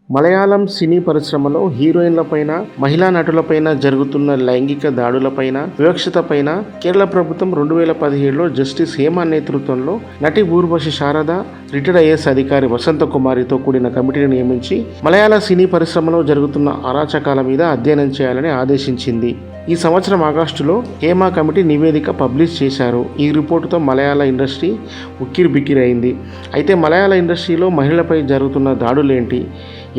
మలయాళం సినీ పరిశ్రమలో హీరోయిన్లపైన, మహిళా నటులపైన జరుగుతున్న లైంగిక దాడులపైన, వివక్షతపైన కేరళ ప్రభుత్వం 2017లో జస్టిస్ హేమ నేతృత్వంలో నటి ఊర్వశి శారద, రిటైర్డ్ ఐఏఎస్ అధికారి వసంత కుమారితో కూడిన కమిటీని నియమించి మలయాళ సినీ పరిశ్రమలో జరుగుతున్న అరాచకాల మీద అధ్యయనం చేయాలని ఆదేశించింది. ఈ సంవత్సరం ఆగస్టులో హేమ కమిటీ నివేదిక పబ్లిష్ చేశారు. ఈ రిపోర్టుతో మలయాళ ఇండస్ట్రీ ఉక్కిరిబిక్కిరి అయింది. అయితే మలయాళ ఇండస్ట్రీలో మహిళలపై జరుగుతున్న దాడులేంటి,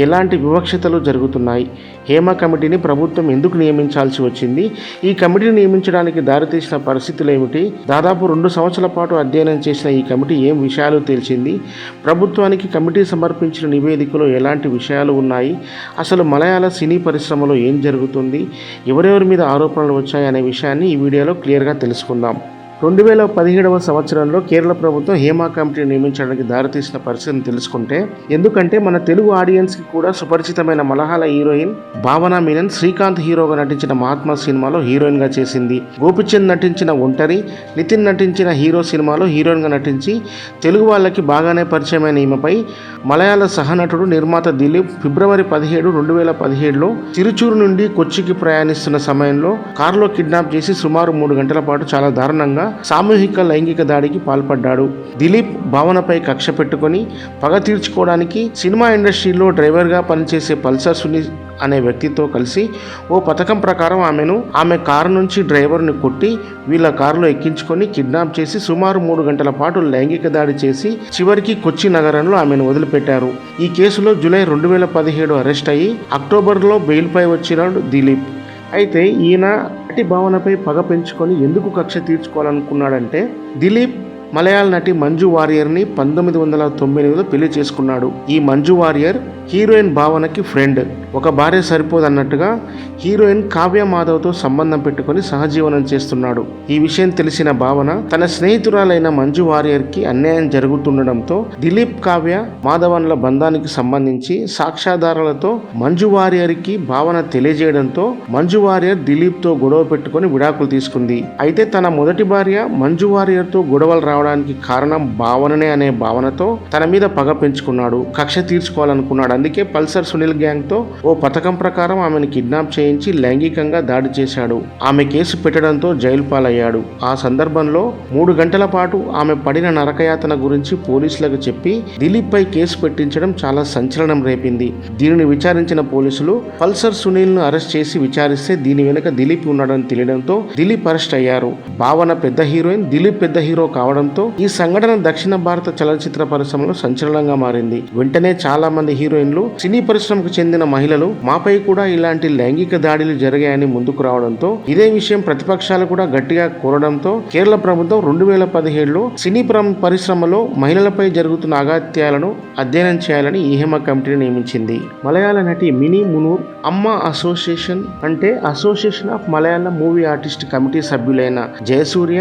ఎలాంటి వివక్షతలు జరుగుతున్నాయి, హేమ కమిటీని ప్రభుత్వం ఎందుకు నియమించాల్సి వచ్చింది, ఈ కమిటీని నియమించడానికి దారితీసిన పరిస్థితులు ఏమిటి, దాదాపు 2 సంవత్సరాల పాటు అధ్యయనం చేసిన ఈ కమిటీ ఏం విషయాలు తేల్చింది, ప్రభుత్వానికి కమిటీ సమర్పించిన నివేదికలో ఎలాంటి విషయాలు ఉన్నాయి, అసలు మలయాళ సినీ పరిశ్రమలో ఏం జరుగుతుంది, ఎవరెవరి మీద ఆరోపణలు వచ్చాయి అనే విషయాన్ని ఈ వీడియోలో క్లియర్గా తెలుసుకుందాం. 2017వ సంవత్సరంలో కేరళ ప్రభుత్వం హేమ కమిటీని నియమించడానికి దారితీసిన పరిస్థితిని తెలుసుకుంటే, ఎందుకంటే మన తెలుగు ఆడియన్స్కి కూడా సుపరిచితమైన మలయాళ హీరోయిన్ భావన మీనన్ శ్రీకాంత్ హీరోగా నటించిన మహాత్మా సినిమాలో హీరోయిన్గా చేసింది. గోపిచంద్ నటించిన ఒంటరి, నితిన్ నటించిన హీరో సినిమాలో హీరోయిన్గా నటించి తెలుగు వాళ్ళకి బాగానే పరిచయమైన ఈమెపై మలయాళ సహనటుడు, నిర్మాత దిలీప్ ఫిబ్రవరి 17, 2017లో తిరుచూరు నుండి కొచ్చికి ప్రయాణిస్తున్న సమయంలో కారులో కిడ్నాప్ చేసి సుమారు 3 గంటల పాటు చాలా దారుణంగా సామూహిక లైంగిక దాడికి పాల్పడ్డాడు. దిలీప్ భావనపై కక్ష పెట్టుకొని పగ తీర్చుకోవడానికి సినిమా ఇండస్ట్రీలో డ్రైవర్గా పనిచేసే పల్సర్ సునీల్ అనే వ్యక్తితో కలిసి ఓ పథకం ప్రకారం ఆమె కారు నుంచి డ్రైవర్ని కొట్టి వీళ్ళ కారులో ఎక్కించుకొని కిడ్నాప్ చేసి సుమారు 3 గంటల పాటు లైంగిక దాడి చేసి చివరికి కొచ్చి నగరంలో ఆమెను వదిలిపెట్టారు. ఈ కేసులో జూలై 2017 అరెస్ట్ అయ్యి అక్టోబర్లో బెయిల్పై వచ్చినాడు దిలీప్. అయితే ఈయన నటి భావనపై పగ పెంచుకొని ఎందుకు కక్ష తీర్చుకోవాలనుకున్నాడంటే, దిలీప్ మలయాళ నటి మంజు వారియర్ని 1999లో పెళ్లి చేసుకున్నాడు. ఈ మంజు వారియర్ హీరోయిన్ భావనకి ఫ్రెండ్. ఒక భార్య సరిపోదన్నట్టుగా హీరోయిన్ కావ్య మాధవ్తో సంబంధం పెట్టుకొని సహజీవనం చేస్తున్నాడు. ఈ విషయం తెలిసిన భావన తన స్నేహితురాలైన మంజు వారియర్కి అన్యాయం జరుగుతుండడంతో దిలీప్, కావ్య, మాధవన్ల బంధానికి సంబంధించి సాక్ష్యాధారాలతో మంజు వారియర్కి భావన తెలియజేయడంతో మంజు వారియర్ దిలీప్తో గొడవ పెట్టుకొని విడాకులు తీసుకుంది. అయితే తన మొదటి భార్య మంజు వారియర్తో గొడవలు రావడానికి కారణం భావననే అనే భావనతో తన మీద పగ పెంచుకున్నాడు, కక్ష తీర్చుకోవాలనుకున్నాడు. అందుకే పల్సర్ సునీల్ గ్యాంగ్తో ఓ పథకం ప్రకారం ఆమెను కిడ్నాప్ చేయించి లైంగికంగా దాడి చేశాడు. ఆమె కేసు పెట్టడంతో జైలు పాలయ్యాడు. ఆ సందర్భంలో 3 గంటల పాటు ఆమె పడిన నరకయాతన గురించి పోలీసులకు చెప్పి దిలీప్ పై కేసు పెట్టించడం చాలా సంచలనం రేపింది. దీనిని విచారించిన పోలీసులు పల్సర్ సునీల్ ను అరెస్ట్ చేసి విచారిస్తే దీని వెనుక దిలీప్ ఉన్నాడని తెలియడంతో దిలీప్ అరెస్ట్ అయ్యారు. భావన పెద్ద హీరోయిన్, దిలీప్ పెద్ద హీరో కావడంతో ఈ సంఘటన దక్షిణ భారత చలనచిత్ర పరిశ్రమలో సంచలనంగా మారింది. వెంటనే చాలా మంది హీరోయిన్లు, సినీ పరిశ్రమకు చెందిన మహిళలు మాపై కూడా ఇలాంటి లైంగిక దాడులు జరిగాయని ముందుకు రావడంతో, ఇదే విషయం ప్రతిపక్షాలు కూడా గట్టిగా కోరడంతో కేరళ ప్రభుత్వం 2017లో సినీ పరిశ్రమలో మహిళలపై జరుగుతున్న అగాత్యాలను అధ్యయనం చేయాలని ఈ హేమ కమిటీని నియమించింది. మలయాళ నటి మినీ మునూర్ అమ్మ అసోసియేషన్ అంటే association of Malayalam movie artist committee సభ్యులైన జయసూర్య,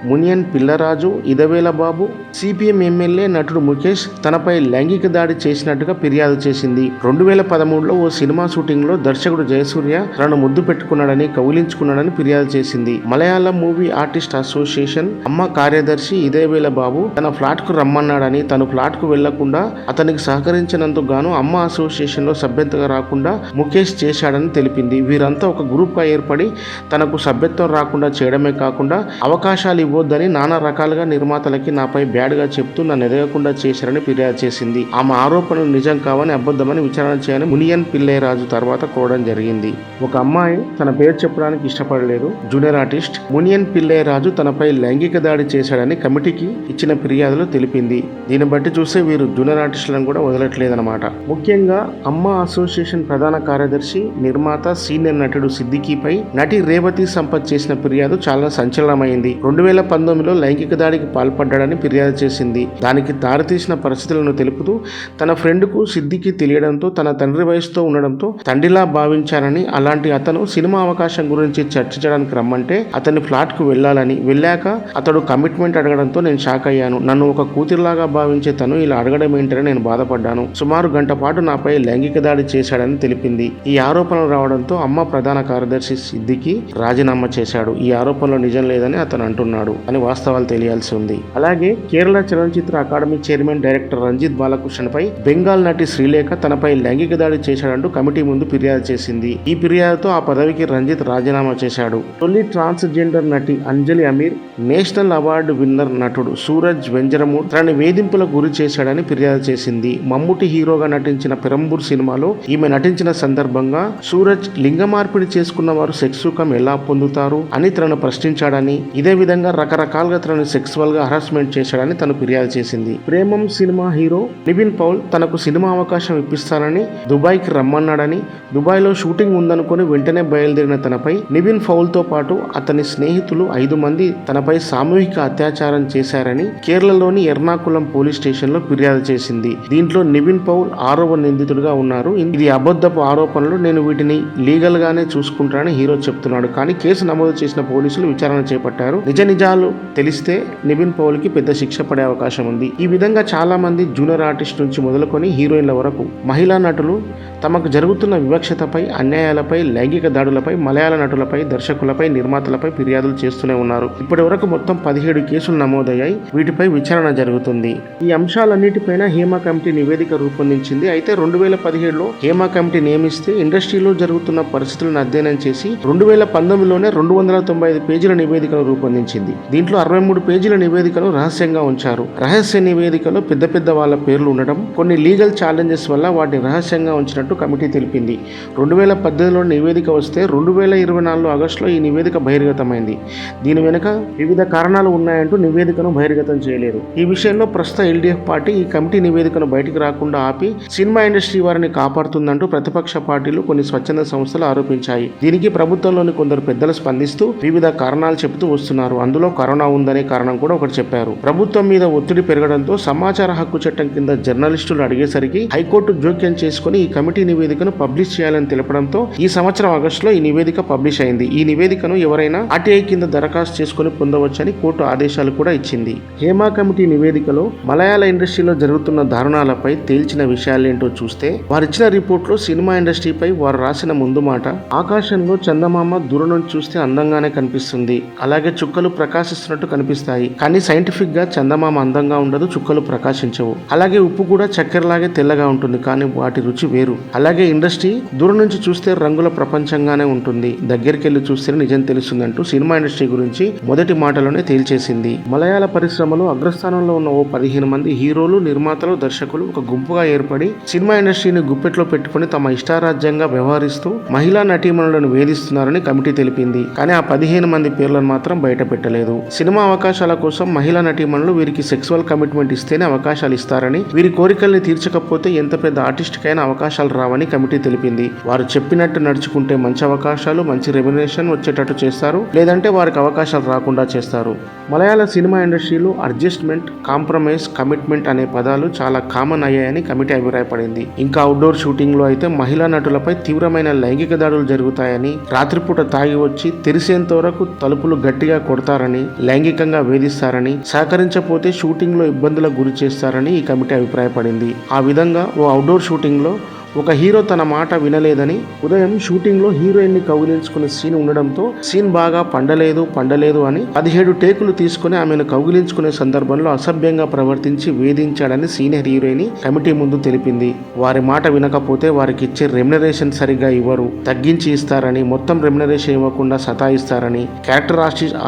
మునియన్ పిల్లరాజు, ఇదవేల బాబు, సిపిఎం ఎమ్మెల్యే నటుడు ముఖేష్ తనపై లైంగిక దాడి చేసినట్టుగా ఫిర్యాదు చేసింది. 2013లో ఓ సినిమా షూటింగ్ లో దర్శకుడు జయసూర్య తనను ముద్దు పెట్టుకున్నాడని, కౌలించుకున్నాడని ఫిర్యాదు చేసింది. మలయాళం మూవీ ఆర్టిస్ట్ అసోసియేషన్ అమ్మ కార్యదర్శి ఇదవేల బాబు తన ఫ్లాట్ కు రమ్మన్నాడని, తను ఫ్లాట్ కు వెళ్లకుండా అతనికి సహకరించినందుకు గాను అమ్మ అసోసియేషన్ లో సభ్యతగా రాకుండా ముఖేష్ చేశాడని తెలిపింది. వీరంతా ఒక గ్రూప్ గా ఏర్పడి తనకు సభ్యత్వం రాకుండా చేయడమే కాకుండా అవకాశాలు ఇవ్వొద్దని నానా రకాలుగా నిర్మాతలకి నాపై బ్యాడ్ గా చెప్తూ నన్ను ఎదగకుండా చేశారని ఫిర్యాదు చేసింది. ఆమె ఆరోపణలు నిజం కావని, అబద్ధమని విచారణ చేయాలని మునియన్ పిల్లరాజు తర్వాత కోరడం జరిగింది. ఒక అమ్మాయి తన పేరు చెప్పడానికి ఇష్టపడలేదు. జూనియర్ ఆర్టిస్ట్ మునియన్ పిల్లరాజు తనపై లైంగిక దాడి చేశాడని కమిటీకి ఇచ్చిన ఫిర్యాదులో తెలిపింది. దీన్ని బట్టి చూస్తే వీరు జూనియర్ ఆర్టిస్టులను కూడా వదలట్లేదన్నమాట. ముఖ్యంగా అమ్మ అసోసియేషన్ ప్రధాన కార్యదర్శి, నిర్మాత, సీనియర్ నటుడు సిద్దికీపై నటి రేవతి సంపత్ చేసిన ఫిర్యాదు చాలా సంచలనమైంది. 2019లో లైంగిక దాడికి పాల్పడ్డాడని ఫిర్యాదు చేసింది. దానికి దారితీసిన పరిస్థితులను తెలుపుతూ తన ఫ్రెండ్కు సిద్దికి తెలియడంతో, తన తండ్రి వయసుతో ఉండడంతో తండ్రిలా భావించానని, అలాంటి అతను సినిమా అవకాశం గురించి చర్చించడానికి రమ్మంటే అతని ఫ్లాట్ కు వెళ్ళాలని, వెళ్ళాక అతడు కమిట్మెంట్ అడగడంతో నేను షాక్ అయ్యాను. నన్ను ఒక కూతురులాగా భావించే తను ఇలా అడగడం ఏంటని నేను బాధపడ్డాను. సుమారు గంట పాటు నాపై లైంగిక దాడి చేశాడని తెలిపింది. ఈ ఆరోపణలు రావడంతో అమ్మ ప్రధాన కార్యదర్శి సిద్దికి రాజీనామా చేశాడు. ఈ ఆరోపణలో నిజం లేదని అతను అంటున్నాడు అని వాస్తవాలు తెలియాల్సి ఉంది. ఉంది. అలాగే కేరళ చలనచిత్ర academy chairman director Ranjith Balakrishna పై బెంగాల్ నటి శ్రీలేఖ తనపై లైంగిక దాడి చేశాడంటూ కమిటీ ముందు ఫిర్యాదు చేసింది. ఈ ఫిర్యాదుతో ఆ పదవికి రంజిత్ రాజీనామా చేశాడు. తొలి ట్రాన్స్జెండర్ నటి అంజలి అమీర్, నేషనల్ అవార్డు విన్నర్ నటుడు సూరజ్ వెంజరమూడ్ తనని వేధింపులకు గురి చేశాడని ఫిర్యాదు చేసింది. మమ్ముటి హీరోగా నటించిన పెరంబూర్ సినిమాలో ఈమె నటించిన సందర్భంగా సూరజ్ లింగ మార్పిడి చేసుకున్న వారు సెక్స్ సుఖం ఎలా పొందుతారు అని తనను ప్రశ్నించాడని, ఇదే విధంగా రకరకాలుగా తనను సెక్సువల్ గా హరాస్మెంట్ చేశాడని తను ఫిర్యాదు చేసింది. ప్రేమం సినిమా హీరో నివిన్ పౌల్ తనకు సినిమా అవకాశం ఇప్పిస్తానని దుబాయ్కి రమ్మన్నాడని, దుబాయ్లో షూటింగ్ ఉందనుకుని వెంటనే బయలుదేరిన తనపై నివిన్ పౌల్ తో పాటు అతని స్నేహితులు 5 మంది తనపై సామూహిక అత్యాచారం చేశారని కేరళలోని ఎర్నాకుళం పోలీస్ స్టేషన్ లో ఫిర్యాదు చేసింది. దీంట్లో నివిన్ పౌల్ 6వ నిందితుడిగా ఉన్నారు. ఇది అబద్ధపు ఆరోపణలు, నేను వీటిని లీగల్ గానే చూసుకుంటానని హీరో చెప్తున్నాడు. కానీ కేసు నమోదు చేసిన పోలీసులు విచారణ చేపట్టారు. నిజాలు తెలిస్తే నివిన్ పౌల్ కి పెద్ద శిక్ష పడే అవకాశం ఉంది. ఈ విధంగా చాలా మంది జూనియర్ ఆర్టిస్ట్ నుంచి మొదలుకొని హీరోయిన్ల వరకు మహిళా నటులు తమకు జరుగుతున్న వివక్షతపై, అన్యాయాలపై, లైంగిక దాడులపై మలయాళ నటులపై, దర్శకులపై, నిర్మాతలపై ఫిర్యాదులు చేస్తూనే ఉన్నారు. ఇప్పటి వరకు మొత్తం 17 కేసులు నమోదయ్యాయి. వీటిపై విచారణ జరుగుతుంది. ఈ అంశాలన్నిటిపైన హేమ కమిటీ నివేదిక రూపొందించింది. అయితే 2017లో హేమ కమిటీ నియమిస్తే ఇండస్ట్రీలో జరుగుతున్న పరిస్థితులను అధ్యయనం చేసి 2019లోనే 295 పేజీల నివేదికను రూపొందించింది. దీంట్లో 63 పేజీల నివేదికను రహస్యంగా ఉంచారు. రహస్య నివేదికలో పెద్ద పెద్ద వాళ్ళ పేర్లు ఉండడం, కొన్ని లీగల్ ఛాలెంజెస్ వల్ల వాటిని రహస్యంగా ఉంచినట్టు కమిటీ తెలిపింది. 2018లో నివేదిక వస్తే 2024 ఆగస్టులో ఈ నివేదిక బహిర్గతమైంది. దీని వెనుక వివిధ కారణాలు ఉన్నాయంటూ నివేదికను బహిర్గతం చేయలేరు. ఈ విషయంలో ప్రస్తుత ఎల్డీఎఫ్ పార్టీ ఈ కమిటీ నివేదికను బయటికి రాకుండా ఆపి సినిమా ఇండస్ట్రీ వారిని కాపాడుతుందంటూ ప్రతిపక్ష పార్టీలు, కొన్ని స్వచ్ఛంద సంస్థలు ఆరోపించాయి. దీనికి ప్రభుత్వంలోని కొందరు పెద్దలు స్పందిస్తూ వివిధ కారణాలు చెబుతూ వస్తున్నారు. అందులో కరోనా ఉందనే కారణం కూడా ఒకటి చెప్పారు. ప్రభుత్వం మీద ఒత్తిడి పెరగడంతో సమాచార హక్కు చట్టం కింద జర్నలిస్టులు అడిగేసరికి హైకోర్టు జోక్యం చేసుకుని ఈ కమిటీ నివేదికను పబ్లిష్ చేయాలని తెలపడంతో ఈ సంవత్సరం ఆగస్టులో ఈ నివేదిక పబ్లిష్ అయింది. ఈ నివేదికను ఎవరైనా ఆర్టీఐ కింద దరఖాస్తు చేసుకుని పొందవచ్చని కోర్టు ఆదేశాలు కూడా ఇచ్చింది. హేమ కమిటీ నివేదికలో మలయాళ ఇండస్ట్రీలో జరుగుతున్న దారుణాలపై తేల్చిన విషయాలేంటో చూస్తే, వారిచ్చిన రిపోర్ట్లో సినిమా ఇండస్ట్రీపై వారు రాసిన ముందు మాట, ఆకాశంలో చందమామ దూరం నుంచి చూస్తే అందంగానే కనిపిస్తుంది, అలాగే చుక్కలు ప్రకాశిస్తున్నట్టు కనిపిస్తాయి. కానీ సైంటిఫిక్ గా చందమామ అందంగా ఉండదు, చుక్కలు ప్రకాశించవు. అలాగే ఉప్పు కూడా చక్కెరలాగే తెల్లగా ఉంటుంది, కానీ వాటి రుచి వేరు. అలాగే ఇండస్ట్రీ దూరం నుంచి చూస్తే రంగుల ప్రపంచంగానే ఉంటుంది, దగ్గరికి వెళ్ళి చూస్తే నిజం తెలుస్తుందంటూ సినిమా ఇండస్ట్రీ గురించి మొదటి మాటలోనే తేల్చేసింది. మలయాళ పరిశ్రమలో అగ్రస్థానంలో ఉన్న ఓ 15 మంది హీరోలు, నిర్మాతలు, దర్శకులు ఒక గుంపుగా ఏర్పడి సినిమా ఇండస్ట్రీని గుప్పెట్లో పెట్టుకుని తమ ఇష్టారాజ్యంగా వ్యవహరిస్తూ మహిళా నటీమణులను వేధిస్తున్నారని కమిటీ తెలిపింది. కానీ ఆ 15 మంది పేర్లను మాత్రం బయట పెట్టలేదు. సినిమా అవకాశాల కోసం మహిళా నటీమణులు వీరికి సెక్సువల్ కమిట్మెంట్ ఇస్తేనే అవకాశాలు ఇస్తారని, వీరి కోరికల్ని తీర్చకపోతే ఎంత పెద్ద ఆర్టిస్ట్ కైనా అవకాశాలు రావని కమిటీ తెలిపింది. వారు చెప్పినట్టు నడుచుకుంటే మంచి అవకాశాలు, మంచి రెమ్యునరేషన్ వచ్చేటట్టు చేస్తారు, లేదంటే వారికి అవకాశాలు రాకుండా చేస్తారు. మలయాళ సినిమా ఇండస్ట్రీలో అడ్జస్ట్మెంట్, కాంప్రమైజ్, కమిట్మెంట్ అనే పదాలు చాలా కామన్ అయ్యాయని కమిటీ అభిప్రాయపడింది. ఇంకా అవుట్డోర్ షూటింగ్ లో అయితే మహిళా నటులపై తీవ్రమైన లైంగిక దాడులు జరుగుతాయని, రాత్రిపూట తాగి వచ్చి తెరిసేంత వరకు తలుపులు గట్టిగా కొడతారని, లైంగికంగా వేధిస్తారని, సహకరించకపోతే షూటింగ్ లో ఇబ్బందులకు గురి చేస్తారని ఈ కమిటీ అభిప్రాయపడింది. ఆ విధంగా ఓ అవుట్డోర్ షూటింగ్ లో ఒక హీరో తన మాట వినలేదని, ఉదయం షూటింగ్ లో హీరోయిన్ ని కౌగిలించుకునే సీన్ ఉండడంతో సీన్ బాగా పండలేదు అని 17 టేకులు తీసుకుని ఆమెను కౌగిలించుకునే సందర్భంలో అసభ్యంగా ప్రవర్తించి వేధించాడని సీనియర్ హీరోయిన్ కమిటీ ముందు తెలిపింది. వారి మాట వినకపోతే వారికి ఇచ్చే రెమ్యునరేషన్ సరిగ్గా ఇవ్వరు, తగ్గించి ఇస్తారని, మొత్తం రెమ్యునరేషన్ ఇవ్వకుండా సతాయిస్తారని, క్యారెక్టర్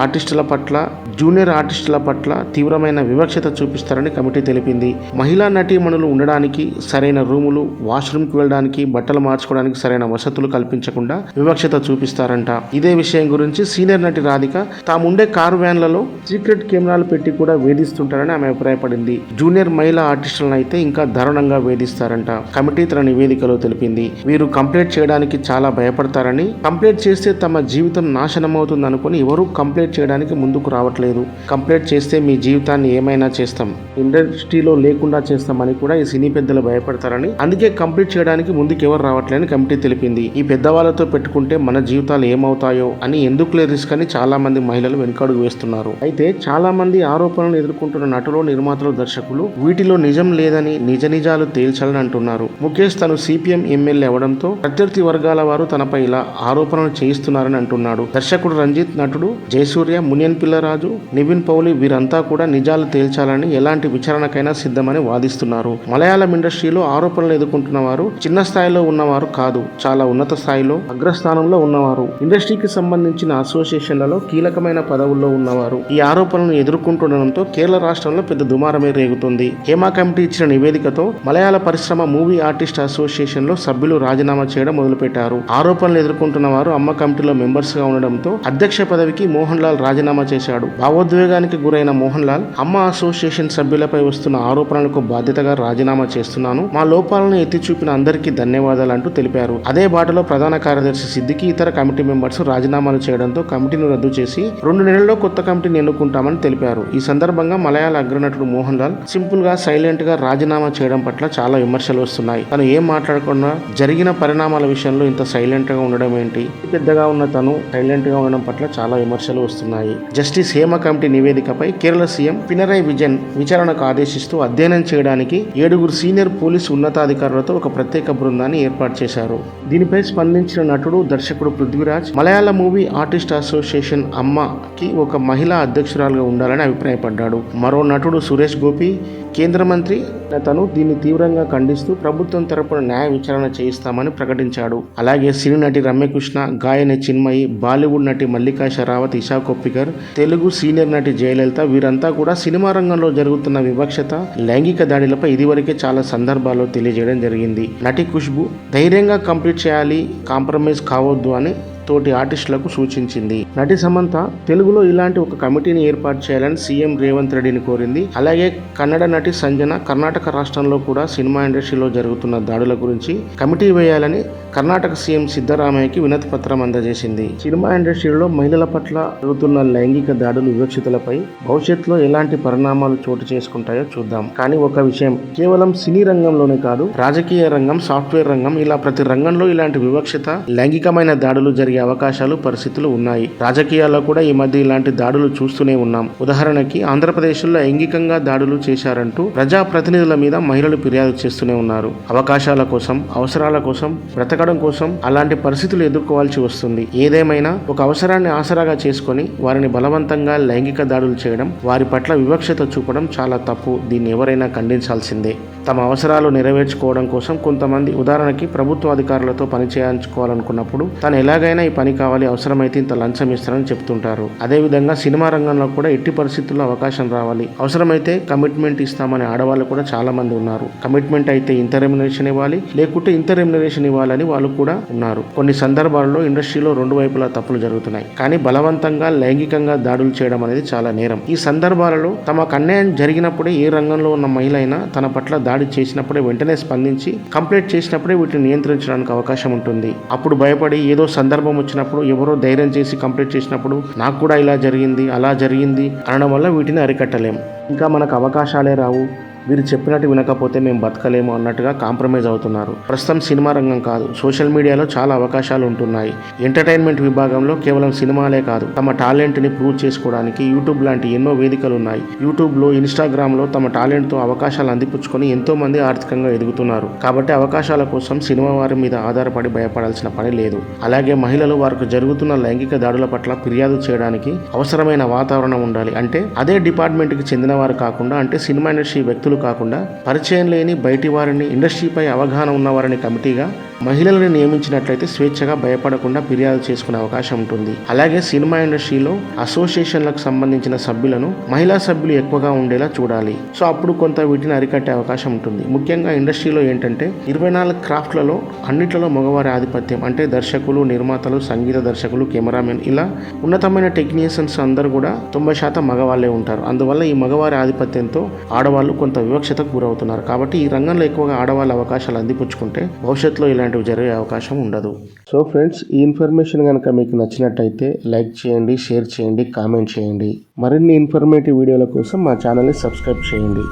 ఆర్టిస్టుల పట్ల, జూనియర్ ఆర్టిస్టుల పట్ల తీవ్రమైన వివక్షత చూపిస్తారని కమిటీ తెలిపింది. మహిళా నటీమణులు ఉండడానికి సరైన రూములు, వాష్రూమ్ వెళ్ళడానికి, బట్టలు మార్చుకోవడానికి సరైన వసతులు కల్పించకుండా వివక్షత చూపిస్తారంట. ఇదే విషయం గురించి సీనియర్ నటి రాధిక తాముండే కారు వ్యాన్లలో సీక్రెట్ కెమెరాలు పెట్టి కూడా వేధిస్తుంటారని ఆమె అభిప్రాయపడింది. జూనియర్ మహిళా ఆర్టిస్టులను అయితే ఇంకా దారుణంగా వేధిస్తారంట. కమిటీ తన నివేదికలో తెలిపింది. వీరు కంప్లైంట్ చేయడానికి చాలా భయపడతారని, కంప్లైంట్ చేస్తే తమ జీవితం నాశనమవుతుంది అనుకుని ఎవరూ కంప్లైంట్ చేయడానికి ముందుకు రావట్లేదు. కంప్లైంట్ చేస్తే మీ జీవితాన్ని ఏమైనా చేస్తాం, ఇండస్ట్రీలో లేకుండా చేస్తామని కూడా ఈ సినీ పెద్దలు భయపడతారని, అందుకే కంప్లీట్ చేయడానికి ముందుకెవరు రావట్లేని కమిటీ తెలిపింది. ఈ పెద్దవాళ్లతో పెట్టుకుంటే మన జీవితాలు ఏమవుతాయో అని ఎందుకులే రిస్క్ అని చాలా మంది మహిళలు వెనుకడుగు వేస్తున్నారు. అయితే చాలా మంది ఆరోపణలు ఎదుర్కొంటున్న నటులు, నిర్మాతలు, దర్శకులు వీటిలో నిజం లేదని నిజాలు తేల్చాలని అంటున్నారు. ముఖేష్ తను సిపిఎం ఎమ్మెల్యే అవడంతో ప్రత్యర్థి వర్గాల వారు తనపై ఇలా ఆరోపణలు చేయిస్తున్నారని అంటున్నాడు. దర్శకుడు రంజిత్, నటుడు జయసూర్య, మునియన్ పిల్లరాజు, నివిన్ పౌలి వీరంతా కూడా నిజాలు తేల్చాలని ఎలాంటి విచారణకైనా సిద్ధమని వాదిస్తున్నారు. మలయాళం ఇండస్ట్రీలో ఆరోపణలు ఎదుర్కొంటున్న వారు చిన్న స్థాయిలో ఉన్నవారు కాదు, చాలా ఉన్నత స్థాయిలో అగ్రస్థానంలో ఉన్నవారు. ఇండస్ట్రీకి సంబంధించిన అసోసియేషన్లలో కీలకమైన పదవుల్లో ఉన్నవారు. ఈ ఆరోపణలను ఎదుర్కొంటుండడంతో కేరళ రాష్ట్రంలో పెద్ద దుమారమే రేగుతుంది. హేమా కమిటీ ఇచ్చిన నివేదికతో మలయాళ పరిశ్రమ మూవీ ఆర్టిస్ట్ అసోసియేషన్ లో సభ్యులు రాజీనామా చేయడం మొదలుపెట్టారు. ఆరోపణలు ఎదుర్కొంటున్న వారు అమ్మ కమిటీలో మెంబర్స్ గా ఉండడంతో అధ్యక్ష పదవికి మోహన్ లాల్ రాజీనామా చేశాడు. భావోద్వేగానికి గురైన మోహన్ లాల్ అమ్మ అసోసియేషన్ సభ్యులపై వస్తున్న ఆరోపణలకు బాధ్యతగా రాజీనామా చేస్తున్నాను, మా లోపాలను ఎత్తి చూపిన అందరికీ ధన్యవాదాలు అంటూ తెలిపారు. అదే బాటలో ప్రధాన కార్యదర్శి సిద్దికి ఇతర కమిటీ మెంబర్స్ రాజీనామాలు చేయడంతో కమిటీని రద్దు చేసి 2 నెలల్లో కొత్త కమిటీని ఎన్నుకుంటామని తెలిపారు. ఈ సందర్భంగా మలయాళ అగ్రనటుడు మోహన్ లాల్ సింపుల్ గా సైలెంట్ గా రాజీనామా చేయడం పట్ల చాలా విమర్శలు వస్తున్నాయి. తను ఏం మాట్లాడకుండా జరిగిన పరిణామాల విషయంలో ఇంత సైలెంట్ గా ఉండడం ఏంటి, పెద్దగా ఉన్న తను సైలెంట్ గా ఉండడం పట్ల చాలా విమర్శలు వస్తున్నాయి. జస్టిస్ హేమ కమిటీ నివేదికపై కేరళ సీఎం పినరై విజయన్ విచారణకు ఆదేశిస్తూ అధ్యయనం చేయడానికి 7 సీనియర్ పోలీసు ఉన్నతాధికారులతో ఒక ప్రత్యేక బృందాన్ని ఏర్పాటు చేశారు. దీనిపై స్పందించిన నటుడు, దర్శకుడు పృథ్వీరాజ్ మలయాళ మూవీ ఆర్టిస్ట్ అసోసియేషన్ అమ్మకి ఒక మహిళా అధ్యక్షురాలుగా ఉండాలని అభిప్రాయపడ్డాడు. మరో నటుడు సురేష్ గోపి కేంద్ర మంత్రి తను దీన్ని తీవ్రంగా ఖండిస్తూ ప్రభుత్వం తరపున న్యాయ విచారణ చేయిస్తామని ప్రకటించాడు. అలాగే సినీ నటి రమ్యకృష్ణ, గాయని చిన్మయి, బాలీవుడ్ నటి మల్లికా షరావత్, ఇషా కొప్పికర్, తెలుగు సీనియర్ నటి జయలలిత వీరంతా కూడా సినిమా రంగంలో జరుగుతున్న వివక్షత, లైంగిక దాడులపై ఇదివరకే చాలా సందర్భాల్లో తెలియజేయడం జరిగింది. నటి ఖుష్బు ధైర్యంగా కంప్లీట్ చేయాలి, కాంప్రమైజ్ కావద్దు అని తోటి ఆర్టిస్టులకు సూచించింది. నటి సమంత తెలుగులో ఇలాంటి ఒక కమిటీని ఏర్పాటు చేయాలని సీఎం రేవంత్ రెడ్డిని కోరింది. అలాగే కన్నడ నటి సంజన కర్ణాటక రాష్ట్రంలో కూడా సినిమా ఇండస్ట్రీలో జరుగుతున్న దాడుల గురించి కమిటీ వేయాలని కర్ణాటక సీఎం సిద్ధరామయ్యకి వినతి పత్రం అందజేసింది. సినిమా ఇండస్ట్రీలో మహిళల పట్ల జరుగుతున్న లైంగిక దాడులు, వివక్షతలపై భవిష్యత్తులో ఎలాంటి పరిణామాలు చోటు చేసుకుంటాయో చూద్దాం. కానీ ఒక విషయం, కేవలం సినీ రంగంలోనే కాదు, రాజకీయ రంగం, సాఫ్ట్వేర్ రంగం, ఇలా ప్రతి రంగంలో ఇలాంటి వివక్షత, లైంగికమైన దాడులు జరిగే అవకాశాలు, పరిస్థితులు ఉన్నాయి. రాజకీయాల్లో కూడా ఈ మధ్య ఇలాంటి దాడులు చూస్తూనే ఉన్నాం. ఉదాహరణకి ఆంధ్రప్రదేశ్లో లైంగికంగా దాడులు చేశారంటూ ప్రజాప్రతినిధుల మీద మహిళలు ఫిర్యాదు చేస్తూనే ఉన్నారు. అవకాశాల కోసం, అవసరాల కోసం, బ్రతకడం కోసం అలాంటి పరిస్థితులు ఎదుర్కోవాల్సి వస్తుంది. ఏదేమైనా ఒక అవసరాన్ని ఆసరాగా చేసుకొని వారిని బలవంతంగా లైంగిక దాడులు చేయడం, వారి పట్ల వివక్షత చూపడం చాలా తప్పు. దీన్ని ఎవరైనా ఖండించాల్సిందే. తమ అవసరాలు నెరవేర్చుకోవడం కోసం కొంతమంది, ఉదాహరణకి ప్రభుత్వ అధికారులతో పని చేయించుకోవాలనుకున్నప్పుడు తను ఎలాగైనా ఈ పని కావాలి, అవసరమైతే ఇంత లంచం ఇస్తారని చెప్తుంటారు. అదేవిధంగా సినిమా రంగంలో కూడా ఎట్టి పరిస్థితుల్లో అవకాశం రావాలి, అవసరమైతే కమిట్మెంట్ ఇస్తామనే ఆడవాళ్ళు కూడా చాలా మంది ఉన్నారు. కమిట్మెంట్ అయితే ఇంత రెమ్యునరేషన్ ఇవ్వాలి, లేకుంటే ఇంత రెమ్యునరేషన్ ఇవ్వాలని వాళ్ళు కూడా ఉన్నారు. కొన్ని సందర్భాల్లో ఇండస్ట్రీలో 2 వైపులా తప్పులు జరుగుతున్నాయి. కానీ బలవంతంగా లైంగికంగా దాడులు చేయడం అనేది చాలా నేరం. ఈ సందర్భాలలో తమకు అన్యాయం జరిగినప్పుడే ఏ రంగంలో ఉన్న మహిళ అయినా తన పట్ల దాడి చేసినప్పుడే వెంటనే స్పందించి కంప్లైంట్ చేసినప్పుడే వీటిని నియంత్రించడానికి అవకాశం ఉంటుంది. అప్పుడు భయపడి ఏదో సందర్భం వచ్చినప్పుడు, ఎవరో ధైర్యం చేసి కంప్లీట్ చేసినప్పుడు నాకు కూడా ఇలా జరిగింది, అలా జరిగింది అనడం వల్ల వీటిని అరికట్టలేం. ఇంకా మనకు అవకాశాలే రావు, వీరు చెప్పినట్టు వినకపోతే మేము బతకలేము అన్నట్టుగా కాంప్రమైజ్ అవుతున్నారు. ప్రస్తుతం సినిమా రంగం కాదు, సోషల్ మీడియాలో చాలా అవకాశాలు ఉంటున్నాయి. ఎంటర్టైన్మెంట్ విభాగంలో కేవలం సినిమాలే కాదు, తమ టాలెంట్ని ప్రూవ్ చేసుకోవడానికి యూట్యూబ్ లాంటి ఎన్నో వేదికలు ఉన్నాయి. యూట్యూబ్లో, ఇన్స్టాగ్రామ్లో తమ టాలెంట్తో అవకాశాలు అందిపుచ్చుకొని ఎంతో మంది ఆర్థికంగా ఎదుగుతున్నారు. కాబట్టి అవకాశాల కోసం సినిమా వారి మీద ఆధారపడి భయపడాల్సిన పని లేదు. అలాగే మహిళలు వారికి జరుగుతున్న లైంగిక దాడుల పట్ల ఫిర్యాదు చేయడానికి అవసరమైన వాతావరణం ఉండాలి. అంటే అదే డిపార్ట్మెంట్కి చెందిన వారు కాకుండా, అంటే సినిమా ఇండస్ట్రీ వ్యక్తులు కాకుండా పరిచయం లేని బయటి వారిని, ఇండస్ట్రీపై అవగాహన ఉన్నవారిని కమిటీగా మహిళలను నియమించినట్లయితే స్వేచ్ఛగా భయపడకుండా ఫిర్యాదు చేసుకునే అవకాశం ఉంటుంది. అలాగే సినిమా ఇండస్ట్రీలో అసోసియేషన్లకు సంబంధించిన సభ్యులను మహిళా సభ్యులు ఎక్కువగా ఉండేలా చూడాలి. సో అప్పుడు కొంత వీటిని అరికట్టే అవకాశం ఉంటుంది. ముఖ్యంగా ఇండస్ట్రీలో ఏంటంటే 24 క్రాఫ్ట్లలో అన్నిట్లలో మగవారి ఆధిపత్యం. అంటే దర్శకులు, నిర్మాతలు, సంగీత దర్శకులు, కెమెరామెన్, ఇలా ఉన్నతమైన టెక్నీషియన్స్ అందరూ కూడా 90% మగవాళ్ళే ఉంటారు. అందువల్ల ఈ మగవారి ఆధిపత్యంతో ఆడవాళ్ళు కొంత వివక్షతకు గురవుతున్నారు. కాబట్టి ఈ రంగంలో ఎక్కువగా ఆడవాళ్ళ అవకాశాలు అందిపుచ్చుకుంటే భవిష్యత్తులో ఇలాంటివి జరిగే అవకాశం ఉండదు. సో ఫ్రెండ్స్, ఈ ఇన్ఫర్మేషన్ కనుక మీకు నచ్చినట్టయితే లైక్ చేయండి, షేర్ చేయండి, కామెంట్ చేయండి. మరిన్ని ఇన్ఫర్మేటివ్ వీడియోల కోసం మా ఛానల్ని సబ్స్క్రైబ్ చేయండి.